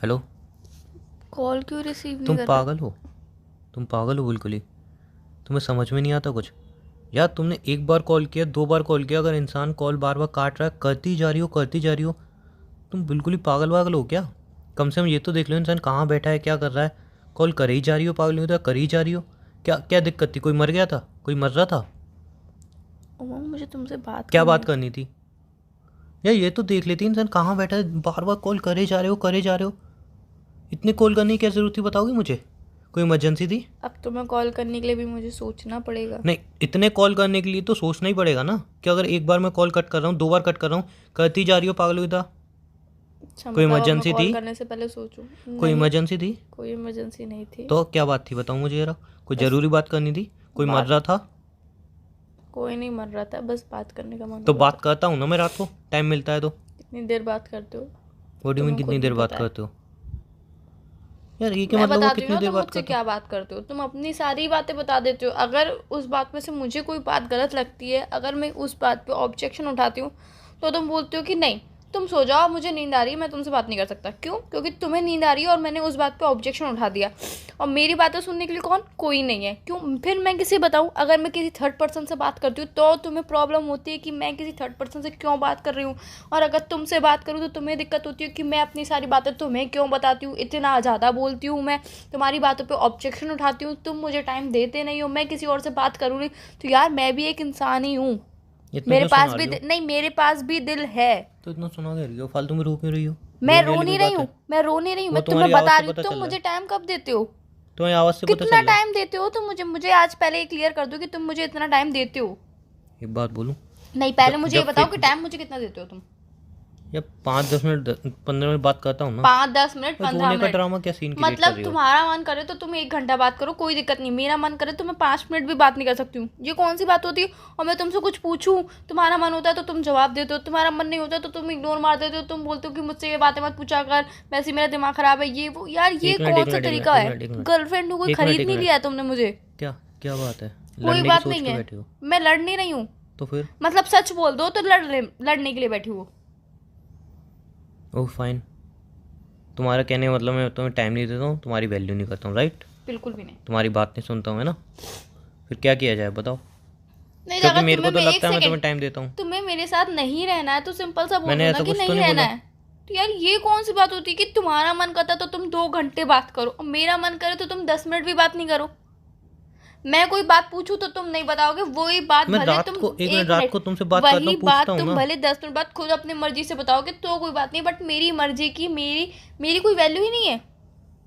Hello. Call क्यों receive नहीं तुम कर रहे? पागल हो? तुम पागल हो बिल्कुल ही। तुम्हें समझ में नहीं आता कुछ? यार तुमने एक बार कॉल किया, दो बार कॉल किया, अगर इंसान कॉल बार बार काट रहा है, करती जा रही हो करती जा रही हो। तुम बिल्कुल ही पागल वागल हो क्या? कम से कम ये तो देख लो इंसान कहाँ बैठा है, क्या कर रहा है। कॉल कर ही जा रही हो, पागल नहीं होता, कर ही जा रही हो। क्या क्या दिक्कत थी? कोई मर गया था? कोई मर रहा था? उमंग, मुझे तुमसे बात क्या करनी बात थी। करनी थी? यार ये तो देख लेती इंसान कहाँ बैठा है, बार बार कॉल करे जा रहे हो करे जा रहे हो। इतनी कॉल करने की क्या ज़रूरत थी बताओगी मुझे? कोई इमरजेंसी थी? अब तुम्हें कॉल करने के लिए भी मुझे सोचना पड़ेगा। नहीं, इतने कॉल करने के लिए तो सोचना ही पड़ेगा ना कि अगर एक बार मैं कॉल कट कर रहा हूँ, दो बार कट कर रहा हूँ, करती जा रही हो पागल हुई था। अच्छा, कोई मतलब अब मैं इमरजेंसी थी? कॉल करने से पहले सोचूं? कोई नहीं, इमरजेंसी थी? कोई इमरजेंसी नहीं थी। तो क्या बात थी बताओ मुझे जरा। कोई बस ज़रूरी बात करनी थी? कोई मर बात, रहा था? कोई नहीं मर रहा था, बस बात करने का मन तो हो रहा बात था। करता हूँ ना मैं रात को, टाइम मिलता है तो। कितनी देर बात करते हो? वो मीन तुम्हें कितनी खुद भी देर बात पता है। करते हो? यार ये क्या मैं मतलब हुआ बताती हूँ कितनी ना देर तुम बात मुझसे करते हो? क्या बात करते हो। तुम अपनी सारी बातें बता देते हो। अगर उस बात में से मुझे कोई बात गलत लगती है, अगर मैं उस बात पे ऑब्जेक्शन उठाती हूँ, तो तुम बोलते हो कि नहीं, तुम सो जाओ, मुझे नींद आ रही है, मैं तुमसे बात नहीं कर सकता। क्यों? क्योंकि तुम्हें नींद आ रही है और मैंने उस बात पे ऑब्जेक्शन उठा दिया। और मेरी बातें सुनने के लिए कौन? कोई नहीं है। क्यों फिर मैं किसे बताऊँ? अगर मैं किसी थर्ड पर्सन से बात करती हूँ तो तुम्हें प्रॉब्लम होती है कि मैं किसी थर्ड पर्सन से क्यों बात कर रही हूँ। और अगर तुमसे बात करूँ तो तुम्हें दिक्कत होती है कि मैं अपनी सारी बातें तुम्हें क्यों बताती हूँ, इतना ज़्यादा बोलती हूँ मैं, तुम्हारी बातों पे ऑब्जेक्शन उठाती हूँ, तुम मुझे टाइम देते नहीं हो, मैं किसी और से बात करूँगी। तो यार मैं भी एक इंसान ही हूँ। इतना मेरे क्यों पास सुना भी रही हो? नहीं, मेरे पास भी दिल है। तो इतना सुना दे रही हो, फालतू में रो क्यों रही हो? मैं रोने रो वाली कोई नहीं रही बात हूँ, है? मैं रो नहीं रही हूँ, वो मैं तुम्हें तुम्हारी आवाज़ बता से रही हूँ। पता तुम चल रहा मुझे है। टाइम कब देते हो? तुम्हारी आवाज़ से पता कितना चल रहा है। टाइम देते हो तुम मुझे? मुझे आज पहले ही क्लियर कर दो कि तुम मुझे इतना टाइम देते हो। एक बात बोलूँ? नहीं, पहले जब मुझे ये जब बताओ फिर कि टाइम मुझे कितना देते हो तुम? या 5-10 मिनट 15 मिनट बात करता हूँ ना। 5-10 मिनट, मैं पंद्रह रोने का मिनट ड्रामा क्या सीन क्रिएट कर मतलब रही हो? तुम्हारा मन करे तो तुम 1 घंटा बात करो, कोई दिक्कत नहीं। मेरा मन करे तो मैं 5 मिनट भी बात नहीं कर सकती हूँ। ये कौन सी बात होती है? और मैं तुमसे कुछ पूछूं, तुम्हारा मन होता है तो तुम जवाब देते हो, तुम्हारा मन नहीं होता तो तुम इग्नोर मार देते हो। तुम बोलते हो कि मुझसे ये बातें मत पूछा कर, वैसे मेरा दिमाग खराब है, ये वो। यार ये एक मिनट कौन एक सा मिनट एक मिनट तरीका एक है? मिनट एक मिनट गर्लफ्रेंड हूँ, कोई एक मिनट खरीद एक नहीं मिनट लिया है तुमने मुझे। क्या क्या बात है? कोई लड़ने की बात सोच नहीं के है। बैठे हो? मैं लड़ नहीं रही हूँ। तो फिर? मतलब सच बोल दो तो लड़ने के लिए बैठी हूँ। ओह फाइन। तुम्हारा कहने का मतलब मैं तुम्हें टाइम नहीं देता हूँ, तुम्हारी वैल्यू नहीं करता हूँ, राइट? बिल्कुल भी नहीं। तुम्हारी बात नहीं सुनता हूँ, है ना? फिर क्या किया जाए बताओ? नहीं, क्योंकि अगर मेरे को तुम्हें तो एक लगता है मैं सेकेंड, तुम्हें टाइम देता हूँ। तुम्हें मेरे साथ नहीं रहना है तो सिंपल सा बोल मैंने दो ना ऐसा कि कुछ तो नहीं नहीं रहना बोला। है। तो यार ये कौन सी बात होती है कि तुम्हारा मन करता तो तुम 2 घंटे बात करो और मेरा मन करे तो तुम 10 मिनट भी बात नहीं करो। मैं कोई बात पूछूं तो तुम नहीं बताओगे, वही बात मैं भले रात तुम को एक मिनट 1 मिनट, रात को तुमसे बात करता वही हूँ, पूछता बात हूँ तुम ना। भले 10 मिनट बाद खुद अपनी मर्जी से बताओगे तो कोई बात नहीं, बट मेरी मर्जी की मेरी मेरी कोई वैल्यू ही नहीं है।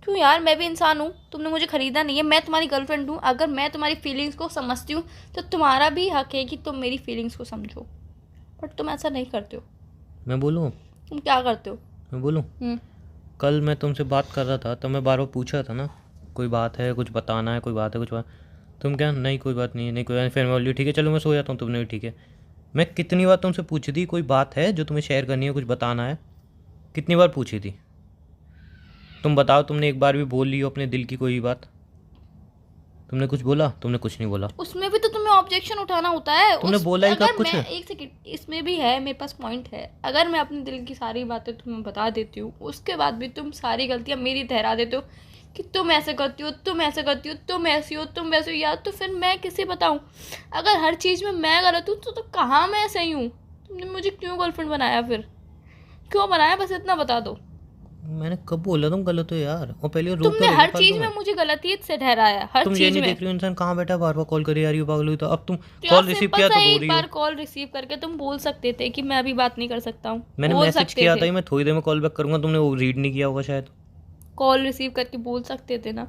क्यों यार, मैं भी इंसान हूँ, तुमने मुझे खरीदा नहीं है। मैं तुम्हारी गर्लफ्रेंड हूँ, अगर मैं तुम्हारी फीलिंग्स को समझती हूँ तो तुम्हारा भी हक है कि तुम मेरी फीलिंग्स को समझो। बट तुम ऐसा नहीं करते हो। मैं बोलूँ? तुम क्या करते हो? मैं बोलूँ? हम्म। कल मैं तुमसे बात कर रहा था तो मैं बार बार पूछा था ना, कोई बात है, कुछ बताना है, कोई बात है, कुछ बात। तुम क्या, नहीं कोई बात नहीं है, नहीं कोई बात नहीं। फिर मैं बोली ठीक है चलो मैं सो जाता हूँ, तुमने भी ठीक है। मैं कितनी बार तुमसे पूछी थी कोई बात है जो तुम्हें शेयर करनी है, कुछ बताना है? कितनी बार पूछी थी? तुम बताओ, तुमने एक बार भी बोल ली हो अपने दिल की कोई बात? तुमने कुछ बोला? तुमने कुछ नहीं बोला। उसमें भी तो तुम्हें ऑब्जेक्शन उठाना होता है। तुमने उस बोला ही कब अगर कुछ? मैं, एक सेकंड, इसमें भी है, मेरे पास पॉइंट है। अगर मैं अपने दिल की सारी बातें तुम्हें बता देती हूँ, उसके बाद भी तुम सारी गलतियाँ मेरी ठहरा देते हो कि तुम ऐसे करती हो, तुम ऐसे करती हो, तुम ऐसी हो, तुम वैसे हो। यार तो फिर मैं किसे बताऊँ? अगर हर चीज़ में मैं गलत हूँ तो कहाँ मैं सही हूँ? तुमने मुझे क्यों गर्लफ्रेंड बनाया फिर? क्यों बनाया, बस इतना बता दो। मैंने कब बोला तुम गलत हो यार? और पहले रो तुमने क्यों रही हो हर फालतू चीज़ में? में मुझे गलती से ठहराया, हर तुम ये चीज़ नहीं में। देख रही हो इंसान कहाँ बैठा है, बार बार कॉल करे जा रही हो, पागल हुई? तो अब तुम तो यार कॉल रिसीव सिंपल किया सा तो रो एक रही हो। बार कॉल रिसीव करके तुम बोल सकते थे कि मैं अभी बात नहीं कर सकता हूँ, मैंने बोल मैसेज सकते किया था थे। ही, मैं थोड़ी देर में कॉल बैक करूंगा, तुमने वो रीड नहीं किया होगा शायद। कॉल रिसीव करके बोल सकते थे ना।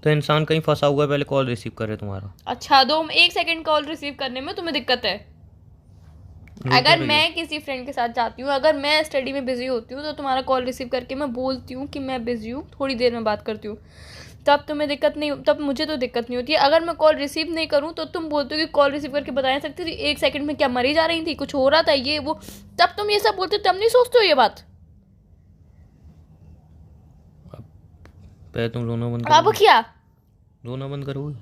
तो इंसान कहीं फंसा हुआ है, पहले कॉल रिसीव करे तुम्हारा। अच्छा, 1 सेकंड कॉल रिसीव करने में तुम्हें दिक्कत है? रो क्यों अगर रही हो? मैं किसी फ्रेंड के साथ जाती हूँ, अगर मैं स्टडी में बिजी होती हूँ तो तुम्हारा कॉल रिसीव करके मैं बोलती हूँ कि मैं बिजी हूँ, थोड़ी देर में बात करती हूँ, तब तुम्हें दिक्कत नहीं, तब मुझे तो दिक्कत नहीं होती है। अगर मैं कॉल रिसीव नहीं करूँ तो तुम बोलते हो कि कॉल रिसीव करके बता नहीं सकती थी, 1 सेकंड में क्या मरी जा रही थी, कुछ हो रहा था, ये वो, तब तुम ये सब बोलते हो, तब नहीं सोचते हो ये बात? पहले तुम रोना बंद अब करोगे? क्या? रोना बंद करोगे?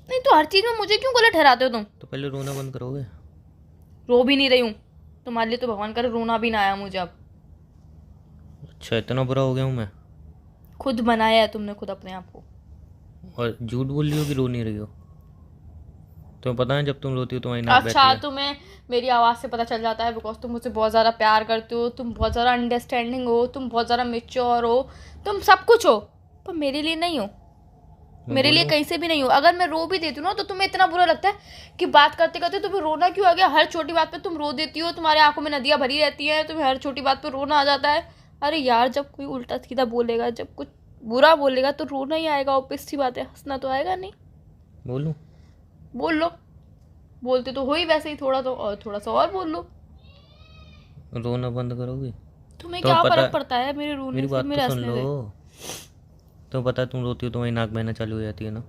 नहीं तो हर चीज में मुझे क्यों गलत ठहराते हो तुम? तो पहले रोना बंद करोगे? रो भी नहीं रही हूँ, तुम्हारे लिए तो भगवान करे रोना भी ना आया मुझे अब। अच्छा, इतना बुरा हो गया हूँ मैं? खुद बनाया है तुमने, खुद अपने आप को। और झूठ बोल रही हो कि रो नहीं रही हो? तुम्हें पता है जब तुम रोती हो तुम्हारी नाक बहती अच्छा, है। तुम्हें मेरी आवाज़ से पता चल जाता है बिकॉज तुम मुझसे बहुत ज़्यादा प्यार करते हो, तुम बहुत ज़्यादा अंडरस्टैंडिंग हो, तुम बहुत ज़्यादा मेच्योर हो, तुम सब कुछ हो, पर मेरे लिए नहीं हो। मैं मेरे लिए बोलूँ? कहीं से भी नहीं हो। अगर मैं रो भी देती हूँ ना तो तुम्हें इतना बुरा लगता है कि बात करते करते तुम्हें रोना क्यों आ गया, हर छोटी बात पे तुम रो देती हो, तुम्हारे आंखों में नदियाँ भरी रहती हैं, तुम्हें हर छोटी बात पे रोना आ जाता है। अरे यार, जब कोई उल्टा सीधा बोलेगा, जब कुछ बुरा बोलेगा तो रोना ही आएगा, ऑब्वियस सी बात है, हंसना तो आएगा नहीं। बोलूँ? बोल लो। बोलते तो हो ही वैसे ही, थोड़ा तो और थोड़ा सा और बोल लो। रोना बंद करोगी? तुम्हें तुम्हें क्या पता फर्क है, पड़ता है मेरे मेरी रोने से, बात तो मेरे सुन हंसने लो। से? तुम्हें पता है तुम रोती हो तुम्हारी नाक बहना चालू हो जाती है ना,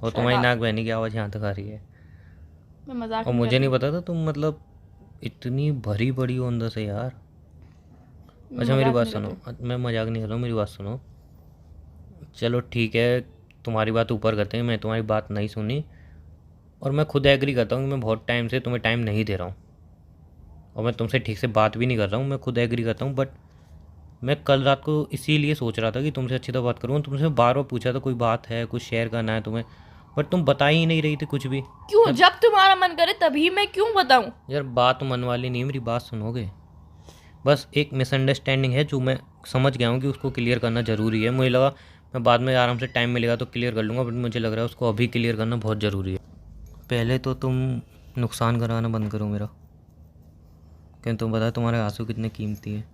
और शट तुम्हारी अप। नाक बहने की आवाज़ यहाँ तक आ रही है। मैं मजाक और नहीं कर मुझे रही नहीं हूँ। पता था तुम मतलब इतनी भरी पड़ी हो अंदर से यार। मैं अच्छा मेरी मजाक बात नहीं कर सुनो, रही हूँ। मैं मजाक नहीं कर रहा हूँ, मेरी बात सुनो। चलो ठीक है, तुम्हारी बात ऊपर करते हैं, मैं तुम्हारी बात नहीं सुनी। और मैं खुद एग्री करता हूँ कि मैं बहुत टाइम से तुम्हें टाइम नहीं दे रहा हूँ, और मैं तुमसे ठीक से बात भी नहीं कर रहा हूँ, मैं खुद एग्री करता हूँ। बट मैं कल रात को इसीलिए सोच रहा था कि तुमसे अच्छी तरह बात करूँ, तुमसे बार बार पूछा था कोई बात है, कुछ शेयर करना है तुम्हें, बट तुम बता ही नहीं रही थी कुछ भी। क्यों? मैं, जब तुम्हारा मन करे तभी मैं क्यों बताऊं? यार बात मन वाली नहीं है, मेरी बात सुनोगे? बस एक मिसअंडरस्टैंडिंग है जो मैं समझ गया हूँ कि उसको क्लियर करना ज़रूरी है। मुझे लगा मैं बाद में आराम से टाइम मिलेगा तो क्लियर कर लूँगा, बट मुझे लग रहा है उसको अभी क्लियर करना बहुत ज़रूरी है। पहले तो तुम नुकसान कराना बंद करो मेरा, क्योंकि तुम पता है तुम्हारे आंसू कितने कीमती हैं,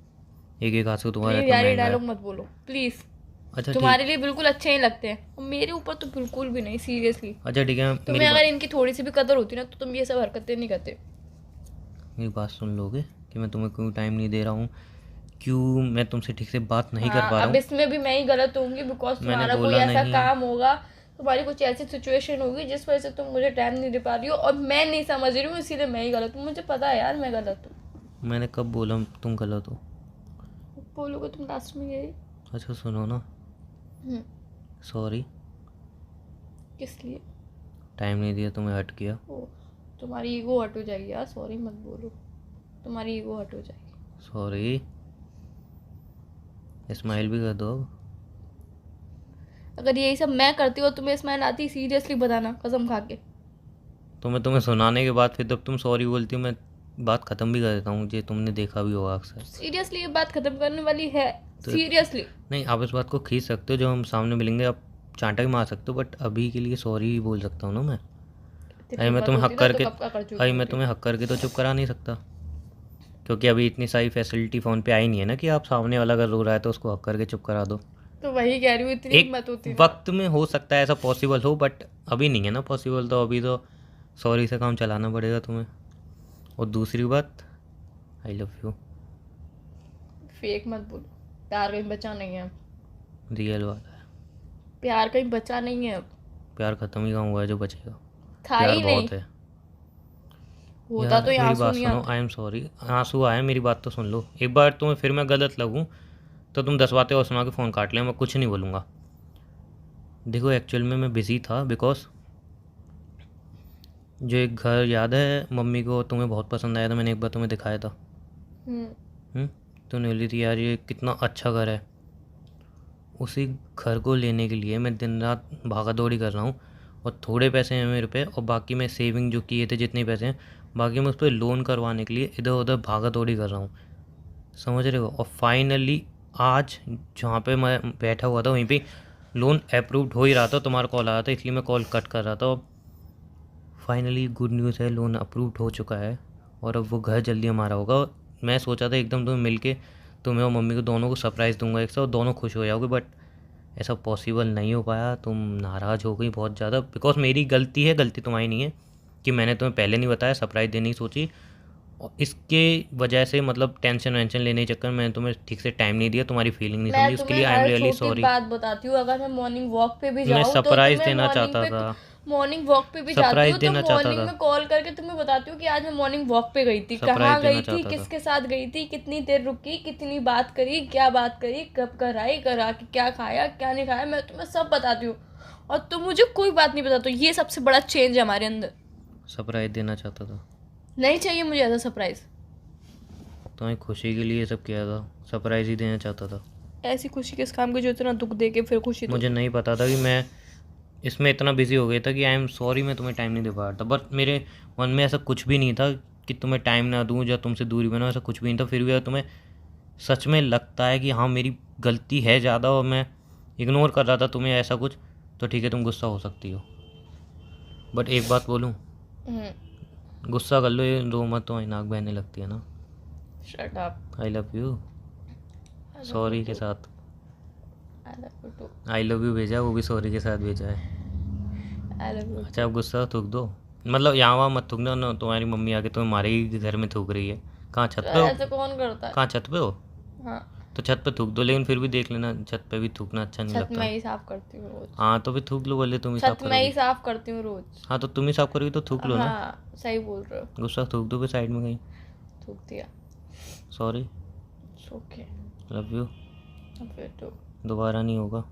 एक एक आंसू तुम्हारा प्लीज इतना यार, ये महंगा है। डायलॉग मत बोलो प्लीज। अच्छा ठीक। तुम्हारे लिए बिल्कुल अच्छे नहीं लगते हैं और मेरे ऊपर तो बिल्कुल भी नहीं, सीरियसली। अच्छा ठीक है, तुम्हें अगर इनकी थोड़ी सी भी कदर होती ना तो तुम ये सब हरकतें नहीं करते। मेरी बात सुन लोगे कि मैं तुम्हें क्यों टाइम नहीं दे रहा हूँ, क्यों मैं तुमसे ठीक से बात नहीं कर हाँ, पा रहा अब हूँ? इसमें भी मैं ही गलत होंगी बिकॉज मैंने तुम्हारा कोई बोला ऐसा नहीं। काम होगा, तुम्हारी कुछ ऐसी सिचुएशन होगी जिस वजह से तुम मुझे टाइम नहीं दे पा रही हो और मैं नहीं समझ रही हूँ, इसीलिए मैं ही गलत हूँ। मुझे पता है यार, मैं गलत हूँ। मैंने कब बोला तुम गलत हो? बोलोगे तुम लास्ट में यही। अच्छा सुनो ना, हम्म, सॉरी, किस लिए? टाइम नहीं दिया तुम्हें, हट किया। ओ, तुम्हारी ईगो हट हो जाएगी यार, सॉरी मत बोलो, तुम्हारी ईगो हट हो जाएगी। सॉरी, स्माइल भी कर दो अब। अगर यही सब मैं करती हूँ तुम्हें स्माइल आती, सीरियसली बताना कसम खा के। तो मैं तुम्हें सुनाने के बाद फिर जब तुम सॉरी बोलती हो मैं बात ख़त्म भी कर देता हूँ, ये तुमने देखा भी होगा अक्सर। सीरियसली ये बात खत्म करने वाली है, तो सीरियसली। नहीं, आप इस बात को खींच सकते हो, जब हम सामने मिलेंगे आप चांटा भी मार सकते हो, बट अभी के लिए सॉरी ही बोल सकता हूँ ना मैं। अरे मैं तुम्हें हक करके, कब का कर चुकी अरे मैं होती। तुम्हें हक करके तो चुप करा नहीं सकता, क्योंकि अभी इतनी सारी फैसिलिटी फ़ोन पे आई नहीं है ना कि आप सामने वाला अगर रो रहा है तो उसको हक करके चुप करा दो। तो वही कह रही हूँ, इतनी एक हिम्मत होती ना। वक्त में हो सकता है ऐसा पॉसिबल हो, बट अभी नहीं है ना पॉसिबल, तो अभी तो सॉरी से काम चलाना पड़ेगा तुम्हें। और दूसरी बात, आई लव यू। फेक मत बोलो, प्यार कहीं बचा नहीं है। रियल बात है, प्यार कहीं बचा नहीं है अब। प्यार ख़त्म ही कहाँ हुआ है जो बचेगा? था प्यार ही नहीं। बहुत है होता यार। तो यहाँ मेरी आंसू बात नहीं सुनो, आते। आई एम सॉरी, आंसू आए, मेरी बात तो सुन लो एक बार। तुम्हें फिर मैं गलत लगूँ तो तुम 10 बातें और सुना के फ़ोन काट लें, मैं कुछ नहीं बोलूँगा। देखो एक्चुअल में मैं बिज़ी था, बिकॉज जो एक घर याद है मम्मी को तुम्हें बहुत पसंद आया था, मैंने एक बार तुम्हें दिखाया था। हम्म। तुमने बोली थी यार ये कितना अच्छा घर है। उसी घर को लेने के लिए मैं दिन रात भागा दौड़ी कर रहा हूँ, और थोड़े पैसे हैं मेरे पे, और बाकी मैं सेविंग जो किए थे जितने पैसे हैं, बाकी मैं उस पर लोन करवाने के लिए इधर उधर भागा दौड़ी कर रहा हूँ, समझ रहे हो? और फाइनली आज जहाँ पे मैं बैठा हुआ था वहीं पे लोन अप्रूव्ड हो ही रहा था, तुम्हारा कॉल आया था, इसलिए मैं कॉल कट कर रहा था। और फाइनली गुड न्यूज़ है, लोन अप्रूव्ड हो चुका है, और अब वो घर जल्दी हमारा होगा। मैं सोचा था एकदम तुम्हें मिल के तुम्हें और मम्मी को दोनों को सरप्राइज़ दूंगा एक साथ, और दोनों खुश हो जाओगे, बट ऐसा पॉसिबल नहीं हो पाया। तुम नाराज़ हो गई बहुत ज़्यादा, बिकॉज मेरी गलती है, गलती तुम्हारी नहीं है कि मैंने तुम्हें पहले नहीं बताया, सरप्राइज़ देने की सोची, और इसके वजह से मतलब टेंशन वेंशन लेने के चक्कर में मैंने तुम्हें ठीक से टाइम नहीं दिया, तुम्हारी फीलिंग नहीं मैं समझी, उसके तुम्हें लिए आई एम हर रियली छोटी सॉरी। बात बताती हूँ, अगर मैं मॉर्निंग वॉक पे भी मैं जाऊँ तो सरप्राइज़ तुम्हें देना चाहता था, मॉर्निंग वॉक पे भी जाती सरप्राइज़ हूँ तो देना चाहता मॉर्निंग था, में कॉल करके तुम्हें बताती हूँ कि आज मैं मॉर्निंग वॉक पे गई थी, सरप्राइज़ कहाँ देना गई थी, चाहता था। किसके साथ गई थी, कितनी देर रुकी, कितनी बात करी, क्या बात करी, कब कर आई, करा के क्या खाया क्या नहीं खाया, मैं तुम्हें सब बताती हूँ और तुम मुझे कोई बात नहीं बताते हो। ये सबसे बड़ा चेंज है हमारे अंदर। सरप्राइज़ देना चाहता था। नहीं चाहिए मुझे ऐसा सरप्राइज। तुम्हारी खुशी के लिए ये सब किया था, सरप्राइज ही देना चाहता था। ऐसी खुशी किस काम की जो इतना दुख दे के फिर खुशी मुझे नहीं पता था कि मैं इसमें इतना बिजी हो गया था कि आई एम सॉरी, मैं तुम्हें टाइम नहीं दे पा रहा था। बट मेरे मन में ऐसा कुछ भी नहीं था कि तुम्हें टाइम ना दूँ या तुमसे दूरी बनाऊँ, ऐसा कुछ भी नहीं था। फिर भी अगर तुम्हें सच में लगता है कि हाँ मेरी गलती है ज़्यादा और मैं इग्नोर कर रहा था तुम्हें ऐसा कुछ, तो ठीक है, तुम गुस्सा हो सकती हो। बट एक बात बोलूँ, गुस्सा कर लो, ये रो मत, तो नाक बहने लगती है ना। Shut up. I love you sorry के साथ। I love you too. I love you भेजा, वो भी सॉरी के साथ भेजा है। I love you. अच्छा, अब गुस्सा थूक दो, मतलब यहाँ वहाँ मत थूकना ना, तुम्हारी मम्मी आके तुम्हें मारेगी, घर में थूक रही है। कहाँ, छत पे हो? ऐसे कौन करता है? कहाँ, छत पे हो? हाँ, तो छत पे थूक दो, लेकिन फिर भी देख लेना, छत पे भी थूकना अच्छा नहीं छत लगता। मैं ही साफ करती हूँ रोज। हाँ तो फिर थूक लो, बोले तुम ही साफ छत मैं ही करोगी। साफ करती हूँ रोज। हाँ तो तुम ही साफ करोगी तो थूक लो ना। हाँ सही बोल रहे हो। गुस्सा थूक दो फिर साइड में कहीं। थूक दिया। Sorry, okay. लव यू, फिर तो दोबारा नहीं होगा।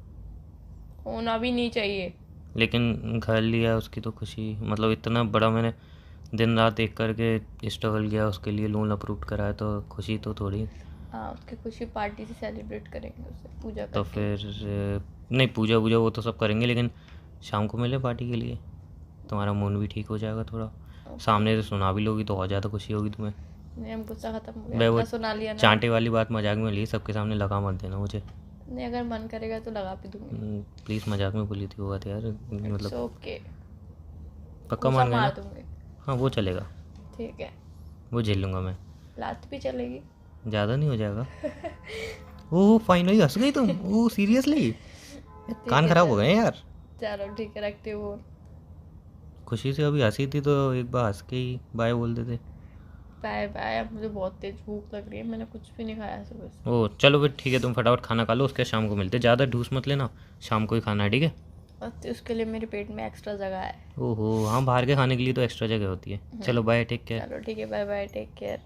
होना भी नहीं चाहिए। लेकिन घर लिया उसकी तो खुशी, मतलब इतना बड़ा मैंने दिन रात एक करके स्ट्रगल किया उसके लिए, लोन अप्रूव कराया, तो खुशी तो थोड़ी। हाँ, उसकी खुशी पार्टी से सेलिब्रेट करेंगे, उसे पूजा तो करके। फिर नहीं, पूजा वूजा वो तो सब करेंगे, लेकिन शाम को मिले पार्टी के लिए, तुम्हारा मूड भी ठीक हो जाएगा थोड़ा। सामने से सुना भी लोगी तो और ज़्यादा खुशी होगी तुम्हें। नहीं, हम गुस्सा खत्म हो मैं गया, वो इतना सुना लिया ना। चांटे वाली बात मजाक में ली, सबके सामने लगा मत देना मुझे। नहीं, अगर मन करेगा तो लगा भी दूंगी। प्लीज़, मजाक में बोली थी वो बात यार, मतलब ओके। पक्का मान गए मार ना? दूंगी। हाँ वो चलेगा, ठीक है। वो झेल लूँगा मैं, लात भी चलेगी। ज़्यादा नहीं हो जाएगा। ओह फाइनली हंस गई तुम, ओह सीरियसली, कान खराब हो गए यार। चलो ठीक है, रखती हूँ। खुशी से अभी हंसी थी तो एक बार हंस के ही बाय बोल देते। बाय बाय, अब मुझे बहुत तेज भूख लग रही है, मैंने कुछ भी नहीं खाया सुबह से। ओह चलो फिर ठीक है, तुम फटाफट खाना खा लो, उसके शाम को मिलते। ज़्यादा ढूस मत लेना, शाम को ही खाना है, ठीक है? और उसके लिए मेरे पेट में एक्स्ट्रा जगह है। ओहो हाँ, बाहर के खाने के लिए तो एक्स्ट्रा जगह होती है। चलो बाय, टेक केयर। चलो ठीक है, बाय बाय, टेक केयर।